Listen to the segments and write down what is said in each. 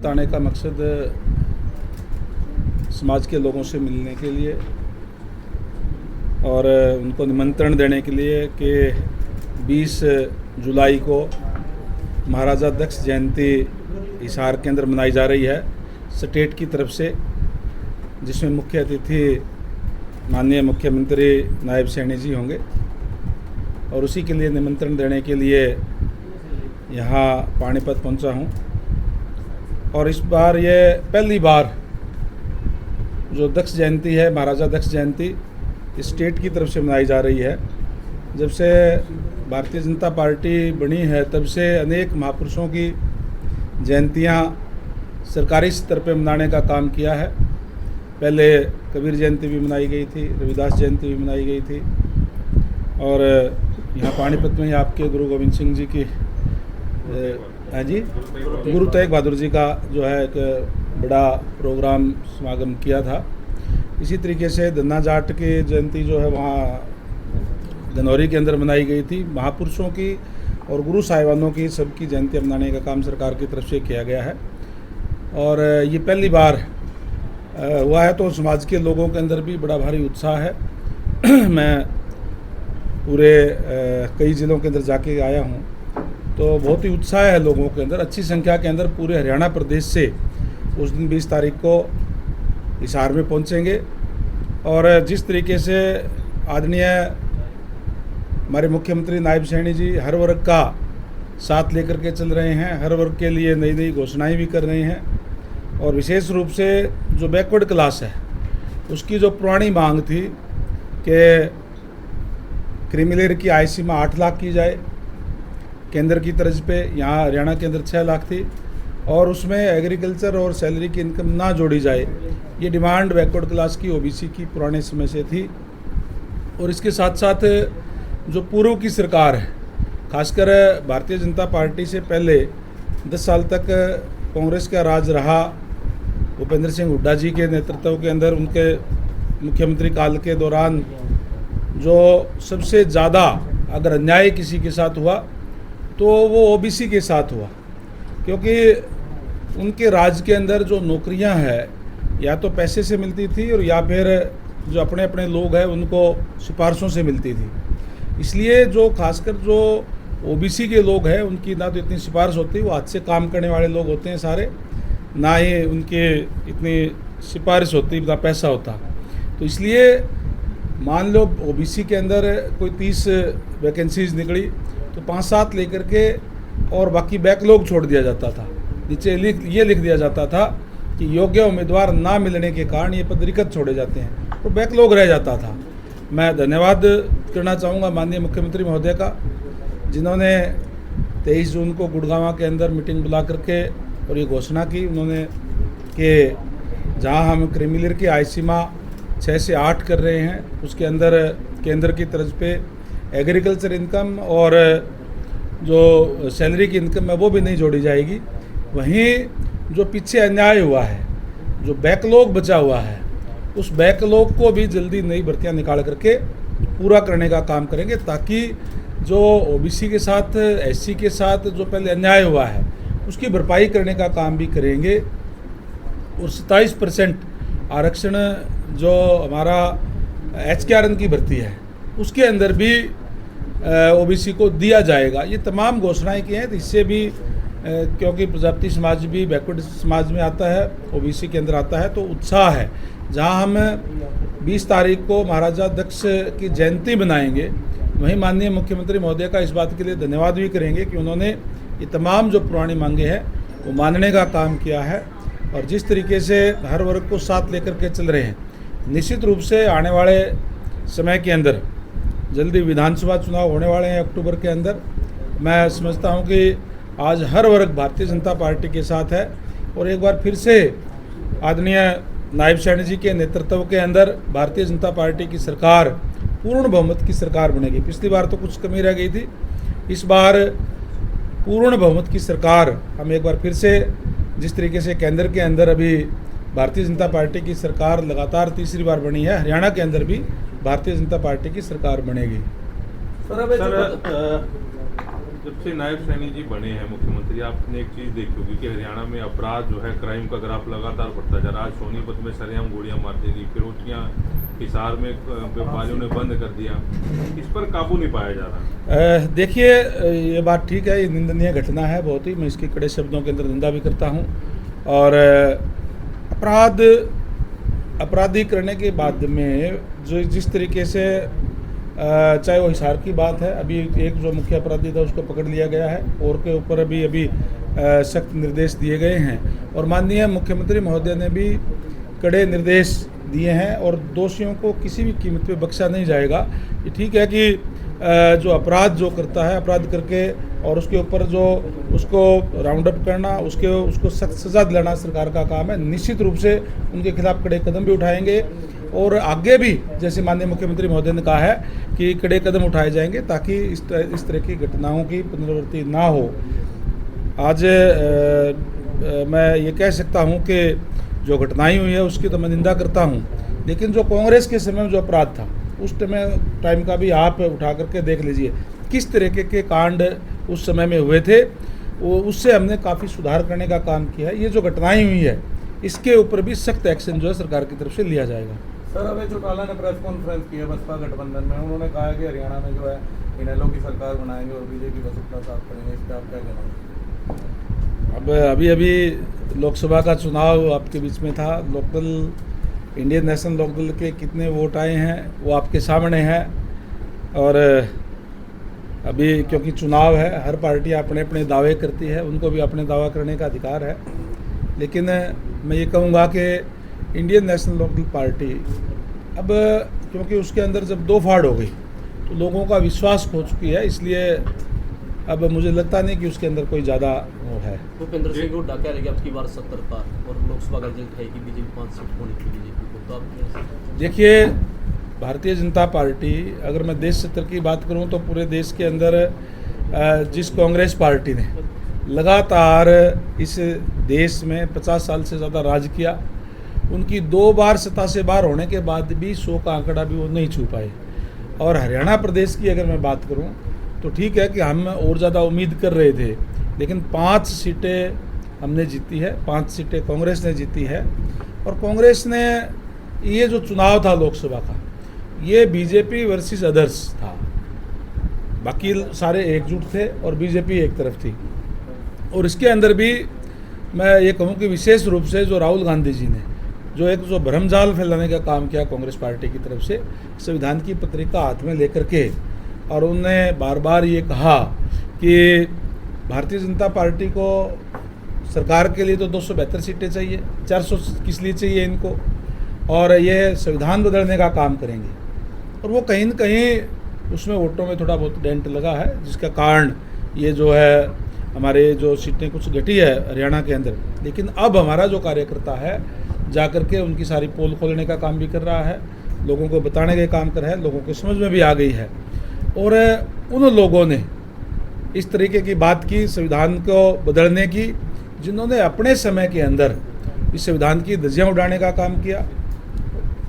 आने का मकसद समाज के लोगों से मिलने के लिए और उनको निमंत्रण देने के लिए कि 20 जुलाई को महाराजा दक्ष जयंती हिसार के अंदर मनाई जा रही है स्टेट की तरफ से, जिसमें मुख्य अतिथि माननीय मुख्यमंत्री नायब सैनी जी होंगे और उसी के लिए निमंत्रण देने के लिए यहाँ पानीपत पहुँचा हूँ। और इस बार ये पहली बार जो दक्ष जयंती है, महाराजा दक्ष जयंती स्टेट की तरफ से मनाई जा रही है। जब से भारतीय जनता पार्टी बनी है तब से अनेक महापुरुषों की जयंतियाँ सरकारी स्तर पर मनाने का काम किया है। पहले कबीर जयंती भी मनाई गई थी, रविदास जयंती भी मनाई गई थी और यहाँ पानीपत में ही आपके गुरु गोविंद सिंह जी की गुरु तेग बहादुर जी का जो है एक बड़ा प्रोग्राम समागम किया था। इसी तरीके से धन्ना जाट की जयंती जो है वहाँ धनौरी के अंदर मनाई गई थी। महापुरुषों की और गुरु साहिबानों की सबकी जयंती मनाने का काम सरकार की तरफ से किया गया है और ये पहली बार हुआ है, तो समाज के लोगों के अंदर भी बड़ा भारी उत्साह है। मैं पूरे कई ज़िलों के अंदर जाके आया हूँ तो बहुत ही उत्साह है लोगों के अंदर, अच्छी संख्या के अंदर पूरे हरियाणा प्रदेश से उस दिन 20 तारीख को हिसार में पहुँचेंगे। और जिस तरीके से आदरणीय हमारे मुख्यमंत्री नायब सैनी जी हर वर्ग का साथ लेकर के चल रहे हैं, हर वर्ग के लिए नई नई घोषणाएं भी कर रहे हैं और विशेष रूप से जो बैकवर्ड क्लास है उसकी जो पुरानी मांग थी कि क्रीमी की आय सीमा 8 लाख की जाए केंद्र की तर्ज पे, यहाँ हरियाणा के अंदर 6 लाख थी और उसमें एग्रीकल्चर और सैलरी की इनकम ना जोड़ी जाए, ये डिमांड बैकवर्ड क्लास की ओबीसी की पुराने समय से थी। और इसके साथ साथ जो पूर्व की सरकार है, खासकर भारतीय जनता पार्टी से पहले 10 साल तक कांग्रेस का राज रहा, भूपेंद्र सिंह हुड्डा जी के नेतृत्व के अंदर उनके मुख्यमंत्री काल के दौरान जो सबसे ज़्यादा अगर अन्याय किसी के साथ हुआ तो वो ओबीसी के साथ हुआ, क्योंकि उनके राज के अंदर जो नौकरियां हैं या तो पैसे से मिलती थी और या फिर जो अपने अपने लोग हैं उनको सिफारिशों से मिलती थी। इसलिए जो खासकर जो ओबीसी के लोग हैं उनकी ना तो इतनी सिफारिश होती, वो हाथ से काम करने वाले लोग होते हैं सारे, ना ही उनके इतनी सिफारिश होती, ना पैसा होता। तो इसलिए मान लो ओबीसी के अंदर कोई 30 वैकेंसीज निकली तो 5-7 लेकर के और बाकी बैकलॉग छोड़ दिया जाता था। नीचे ये लिख दिया जाता था कि योग्य उम्मीदवार ना मिलने के कारण ये पद रिक्त छोड़े जाते हैं, तो बैकलॉग रह जाता था। मैं धन्यवाद करना चाहूँगा माननीय मुख्यमंत्री महोदय का, जिन्होंने 23 जून को गुड़गांव के अंदर मीटिंग बुला करके और ये घोषणा की उन्होंने कि जहाँ हम क्रीमी की आय सीमा 6 से 8 कर रहे हैं, उसके अंदर केंद्र की तर्ज पे एग्रीकल्चर इनकम और जो सैलरी की इनकम है वो भी नहीं जोड़ी जाएगी। वहीं जो पीछे अन्याय हुआ है, जो बैकलॉग बचा हुआ है, उस बैकलॉग को भी जल्दी नई भर्तियां निकाल करके पूरा करने का काम करेंगे, ताकि जो ओबीसी के साथ, एससी के साथ जो पहले अन्याय हुआ है उसकी भरपाई करने का काम भी करेंगे। और 27% आरक्षण जो हमारा HKRN की भर्ती है उसके अंदर भी ओबीसी को दिया जाएगा। ये तमाम घोषणाएं की हैं, तो इससे भी क्योंकि प्रजापति समाज भी बैकवर्ड समाज में आता है, ओबीसी के अंदर आता है, तो उत्साह है। जहां हम 20 तारीख को महाराजा दक्ष की जयंती बनाएंगे, वहीं माननीय मुख्यमंत्री महोदय का इस बात के लिए धन्यवाद भी करेंगे कि उन्होंने ये तमाम जो पुरानी मांगे हैं वो मानने का काम किया है और जिस तरीके से हर वर्ग को साथ लेकर के चल रहे हैं। निश्चित रूप से आने वाले समय के अंदर जल्दी विधानसभा चुनाव होने वाले हैं अक्टूबर के अंदर। मैं समझता हूं कि आज हर वर्ग भारतीय जनता पार्टी के साथ है और एक बार फिर से आदरणीय नायब सैनी जी के नेतृत्व के अंदर भारतीय जनता पार्टी की सरकार पूर्ण बहुमत की सरकार बनेगी। पिछली बार तो कुछ कमी रह गई थी, इस बार पूर्ण बहुमत की सरकार हम एक बार फिर से, जिस तरीके से केंद्र के अंदर अभी भारतीय जनता पार्टी की सरकार लगातार तीसरी बार बनी है, हरियाणा के अंदर भी भारतीय जनता पार्टी की सरकार बनेगी। सर जब से नायब सैनी जी बने हैं मुख्यमंत्री, आपने एक चीज़ देखी होगी कि हरियाणा में अपराध जो है, क्राइम का ग्राफ लगातार बढ़ता जा रहा है। आज सोनीपत में सरेआम गोलियां मार दी गई, फिरोतियाँ हिसार में व्यापारियों ने बंद कर दिया, इस पर काबू नहीं पाया जा रहा। देखिए, ये बात ठीक है, ये निंदनीय घटना है बहुत ही, मैं इसकी कड़े शब्दों के अंदर निंदा भी करता हूँ। और अपराधी करने के बाद में जो जिस तरीके से चाहे वो हिसार की बात है, अभी एक जो मुख्य अपराधी था उसको पकड़ लिया गया है और के ऊपर अभी सख्त निर्देश दिए गए हैं और माननीय मुख्यमंत्री महोदय ने भी कड़े निर्देश दिए हैं और दोषियों को किसी भी कीमत पे बख्शा नहीं जाएगा। ये ठीक है कि जो अपराध जो करता है, अपराध करके और उसके ऊपर जो उसको राउंड अप करना, उसको सख्त सज़ा दिलाना सरकार का काम है। निश्चित रूप से उनके खिलाफ कड़े कदम भी उठाएंगे और आगे भी, जैसे माननीय मुख्यमंत्री महोदय ने कहा है कि कड़े कदम उठाए जाएंगे ताकि इस तरह की घटनाओं की पुनरावृत्ति ना हो। आज मैं ये कह सकता हूँ कि जो घटनाएं हुई है उसकी तो मैं निंदा करता हूँ, लेकिन जो कांग्रेस के समय में जो अपराध था उस टाइम का भी आप उठा करके देख लीजिए किस तरीके के कांड उस समय में हुए थे। वो उससे हमने काफ़ी सुधार करने का काम किया है। ये जो घटनाएं हुई है इसके ऊपर भी सख्त एक्शन जो है सरकार की तरफ से लिया जाएगा। सर, अभय चौटाला ने प्रेस कॉन्फ्रेंस की है बसपा गठबंधन में, उन्होंने कहा है कि हरियाणा में जो है इनेलो की सरकार बनाएंगे और बीजेपी का सपना साफ करेंगे, इस पर आप क्या कहना? अब अभी लोकसभा का चुनाव आपके बीच में था। लोकदल, इंडियन नेशनल लोकदल के कितने वोट आए हैं वो आपके सामने है और अभी क्योंकि चुनाव है, हर पार्टी अपने अपने दावे करती है, उनको भी अपने दावा करने का अधिकार है। लेकिन मैं ये कहूँगा कि इंडियन नेशनल लोकदल पार्टी अब क्योंकि उसके अंदर जब दो फाड़ हो गई तो लोगों का विश्वास खो चुकी है, इसलिए अब मुझे लगता नहीं कि उसके अंदर कोई ज़्यादा वो है। भूपेंद्र सिंह हुड्डा कह रहे हैं कि अब की बार 70 पार और लोकसभा का रिजल्ट है कि बीजेपी 5 सीट होनी थी बीजेपी को, तो आप देखिए, भारतीय जनता पार्टी, अगर मैं देश स्तर की बात करूं तो पूरे देश के अंदर जिस कांग्रेस पार्टी ने लगातार इस देश में 50 साल से ज़्यादा राज किया, उनकी 2 बार सत्ता से बाहर होने के बाद भी 100 का आंकड़ा भी वो नहीं छू पाए। और हरियाणा प्रदेश की अगर मैं बात करूं तो ठीक है कि हम और ज़्यादा उम्मीद कर रहे थे, लेकिन 5 सीटें हमने जीती है, 5 सीटें कांग्रेस ने जीती है। और कांग्रेस ने ये जो चुनाव था लोकसभा का, ये बीजेपी वर्सेस अदर्स था, बाकी सारे एकजुट थे और बीजेपी एक तरफ थी। और इसके अंदर भी मैं ये कहूँ कि विशेष रूप से जो राहुल गांधी जी ने जो भ्रमजाल फैलाने का काम किया कांग्रेस पार्टी की तरफ से, संविधान की पत्रिका हाथ में लेकर के, और उन्होंने बार बार ये कहा कि भारतीय जनता पार्टी को सरकार के लिए तो 272 सीटें चाहिए, 400 किस लिए चाहिए इनको, और ये संविधान बदलने का काम करेंगे। और वो कहीं न कहीं उसमें वोटों में थोड़ा बहुत डेंट लगा है, जिसका कारण ये जो है हमारे जो सीटें कुछ घटी है हरियाणा के अंदर। लेकिन अब हमारा जो कार्यकर्ता है जाकर के उनकी सारी पोल खोलने का काम भी कर रहा है, लोगों को बताने का काम कर रहा है, लोगों को समझ में भी आ गई है। और उन लोगों ने इस तरीके की बात की संविधान को बदलने की, जिन्होंने अपने समय के अंदर इस संविधान की धज्जियाँ उड़ाने का काम किया।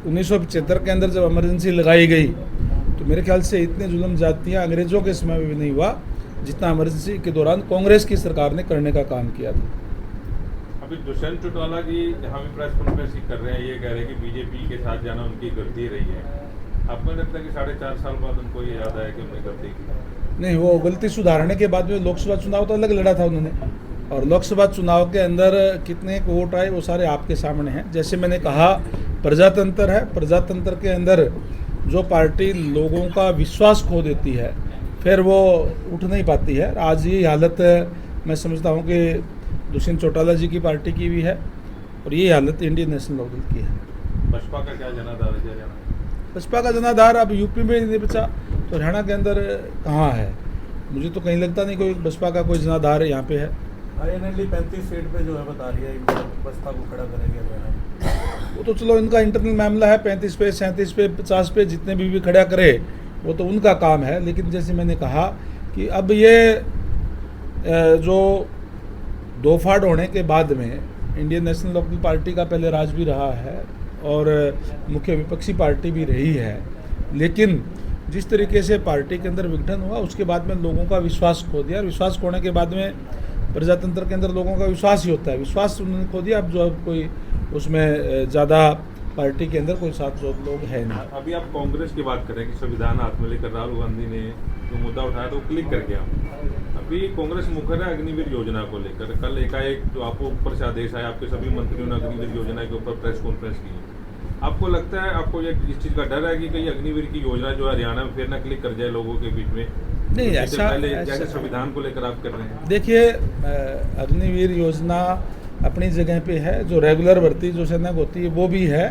1975 के अंदर जब इमरजेंसी लगाई गई तो मेरे ख्याल से इतने जुल्म जातियाँ अंग्रेज़ों के समय में भी नहीं हुआ जितना इमरजेंसी के दौरान कांग्रेस की सरकार ने करने का काम किया था। अभी दुष्यंत चौटाला जी यहाँ भी प्रेस कॉन्फ्रेंस कर रहे हैं, ये कह रहे हैं कि बीजेपी के साथ जाना उनकी गलती रही है। आपको लगता है कि 4.5 साल बाद उनको ये याद आया कि उन्होंने गलती की? नहीं, वो गलती सुधारने के बाद में लोकसभा चुनाव तो अलग लड़ा था उन्होंने, और लोकसभा चुनाव के अंदर कितने वोट आए वो सारे आपके सामने हैं। जैसे मैंने कहा, प्रजातंत्र है, प्रजातंत्र के अंदर जो पार्टी लोगों का विश्वास खो देती है फिर वो उठ नहीं पाती है। आज ये हालत मैं समझता हूँ कि दुष्यंत चौटाला जी की पार्टी की भी है और ये हालत इंडियन नेशनल लोकदल की है। बसपा का क्या जनाधार है? बसपा का जनाधार अब यूपी में नहीं बचा तो हरियाणा के अंदर कहाँ है? मुझे तो कहीं लगता नहीं कोई बसपा का कोई जनाधार यहाँ पे है। INLD 35 सीट पे जो है बता रही है बसपा को खड़ा करेंगे। वो तो चलो इनका इंटरनल मामला है, 35 पे, 37 पे, 50 पे जितने भी खड़ा करे वो तो उनका काम है। लेकिन जैसे मैंने कहा कि अब ये जो दो फाड़ होने के बाद में इंडियन नेशनल लोकदल पार्टी का पहले राज भी रहा है और मुख्य विपक्षी पार्टी भी रही है, लेकिन जिस तरीके से पार्टी के अंदर विघटन हुआ उसके बाद में लोगों का विश्वास खो दिया, और विश्वास खोने के बाद में प्रजातंत्र के अंदर लोगों का विश्वास ही होता है, विश्वास उन्होंने खो दिया। अब जो अब कोई उसमें ज़्यादा पार्टी के अंदर कोई 700 लोग हैं नहीं। अभी आप कांग्रेस की बात करें कि संविधान हाथ में लेकर राहुल गांधी ने जो मुद्दा उठाया तो वो क्लिक कर गया। अभी कांग्रेस मुखर है अग्निवीर योजना को लेकर, कल एकाएक जो आपको ऊपर से आदेश आया, आपके सभी मंत्रियों ने अग्निवीर योजना के ऊपर प्रेस कॉन्फ्रेंस की। आपको लगता है, आपको ये इस चीज़ का डर है कि कहीं अग्निवीर की योजना जो है हरियाणा में फिर ना क्लिक कर जाए लोगों के बीच में? नहीं, जैसे ऐसा पहले जैसे संविधान को लेकर आप कर रहे हैं। देखिए, अग्निवीर योजना अपनी जगह पे है, जो रेगुलर भर्ती जो सैनिक होती है वो भी है,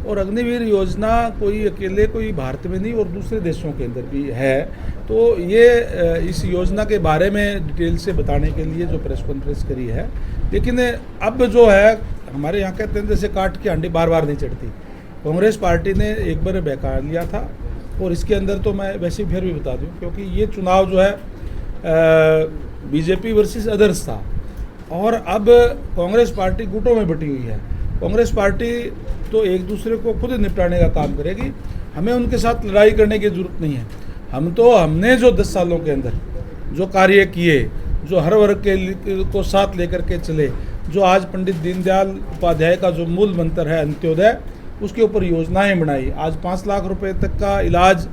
और अग्निवीर योजना कोई अकेले कोई भारत में नहीं और दूसरे देशों के अंदर भी है। तो ये इस योजना के बारे में डिटेल से बताने के लिए जो प्रेस कॉन्फ्रेंस करी है, लेकिन अब जो है हमारे यहाँ कहते हैं जैसे काट के अंडे बार बार नहीं चढ़ती। कांग्रेस पार्टी ने एक बार बहका लिया था, और इसके अंदर तो मैं वैसे फिर भी बता दूं, क्योंकि ये चुनाव जो है बीजेपी वर्सेस अदर्स था, और अब कांग्रेस पार्टी गुटों में बटी हुई है। कांग्रेस पार्टी तो एक दूसरे को खुद निपटाने का काम करेगी, हमें उनके साथ लड़ाई करने की ज़रूरत नहीं है। हमने जो 10 सालों के अंदर जो कार्य किए, जो हर वर्ग के को साथ लेकर के चले, जो आज पंडित दीनदयाल उपाध्याय का जो मूल मंत्र है अंत्योदय, उसके ऊपर योजनाएं बनाई। आज 5 लाख रुपए तक का इलाज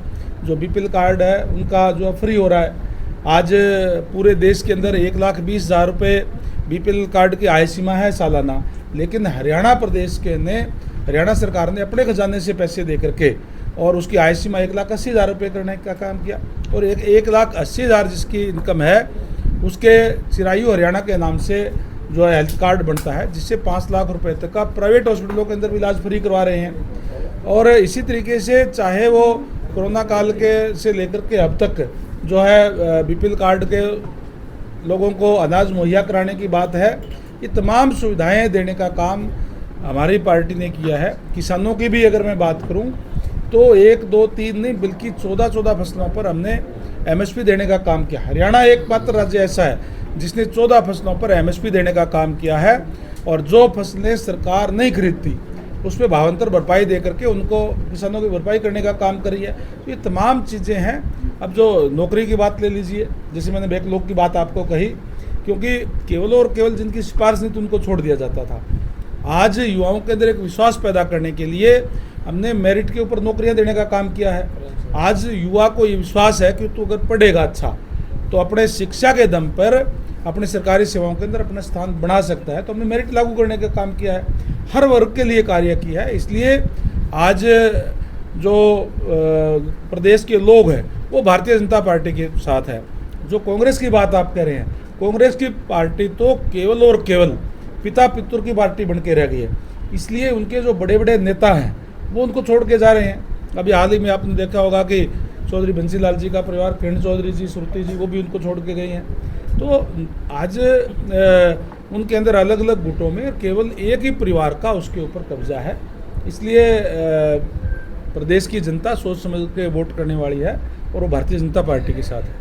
जो बीपीएल कार्ड है उनका जो फ्री हो रहा है। आज पूरे देश के अंदर 1,20,000 रुपये बीपीएल कार्ड की आय सीमा है सालाना, लेकिन हरियाणा प्रदेश के ने हरियाणा सरकार ने अपने खजाने से पैसे दे करके और उसकी आय सीमा 1,80,000 रुपये करने का काम किया, और 1,80,000 जिसकी इनकम है उसके चिरायु हरियाणा के नाम से जो है हेल्थ कार्ड बनता है, जिससे 5 लाख रुपए तक का प्राइवेट हॉस्पिटलों के अंदर भी इलाज फ्री करवा रहे हैं। और इसी तरीके से चाहे वो कोरोना काल के से लेकर के अब तक जो है बीपीएल कार्ड के लोगों को अनाज मुहैया कराने की बात है, ये तमाम सुविधाएं देने का काम हमारी पार्टी ने किया है। किसानों की भी अगर मैं बात करूं तो 1, 2, 3 नहीं बल्कि 14 फसलों पर हमने एमएसपी देने का काम किया। हरियाणा एकमात्र राज्य ऐसा है जिसने 14 फसलों पर एमएसपी देने का काम किया है, और जो फसलें सरकार नहीं खरीदती उस पर भावांतर भरपाई दे करके उनको किसानों की भरपाई करने का काम करी है। तो ये तमाम चीज़ें हैं। अब जो नौकरी की बात ले लीजिए, जैसे मैंने बैकलॉग की बात आपको कही, क्योंकि केवल और केवल जिनकी सिफारिश नहीं थी उनको छोड़ दिया जाता था। आज युवाओं के अंदर एक विश्वास पैदा करने के लिए हमने मेरिट के ऊपर नौकरियां देने का काम किया है। आज युवा को ये विश्वास है कि तू अगर पढ़ेगा अच्छा तो अपने शिक्षा के दम पर अपने सरकारी सेवाओं के अंदर अपना स्थान बना सकता है। तो हमने मेरिट लागू करने का काम किया है, हर वर्ग के लिए कार्य किया है। इसलिए आज जो प्रदेश के लोग हैं वो भारतीय जनता पार्टी के साथ है। जो कांग्रेस की बात आप कह रहे हैं, कांग्रेस की पार्टी तो केवल और केवल पिता पितुर की पार्टी बन के रह गई है। इसलिए उनके जो बड़े बड़े नेता हैं वो उनको छोड़ के जा रहे हैं। अभी हाल ही में आपने देखा होगा कि चौधरी बंसीलाल जी का परिवार, किरण चौधरी जी, श्रुति जी, वो भी उनको छोड़ के गई हैं। तो आज उनके अंदर अलग अलग गुटों में केवल एक ही परिवार का उसके ऊपर कब्जा है। इसलिए प्रदेश की जनता सोच समझ के वोट करने वाली है, और वो भारतीय जनता पार्टी के साथ है।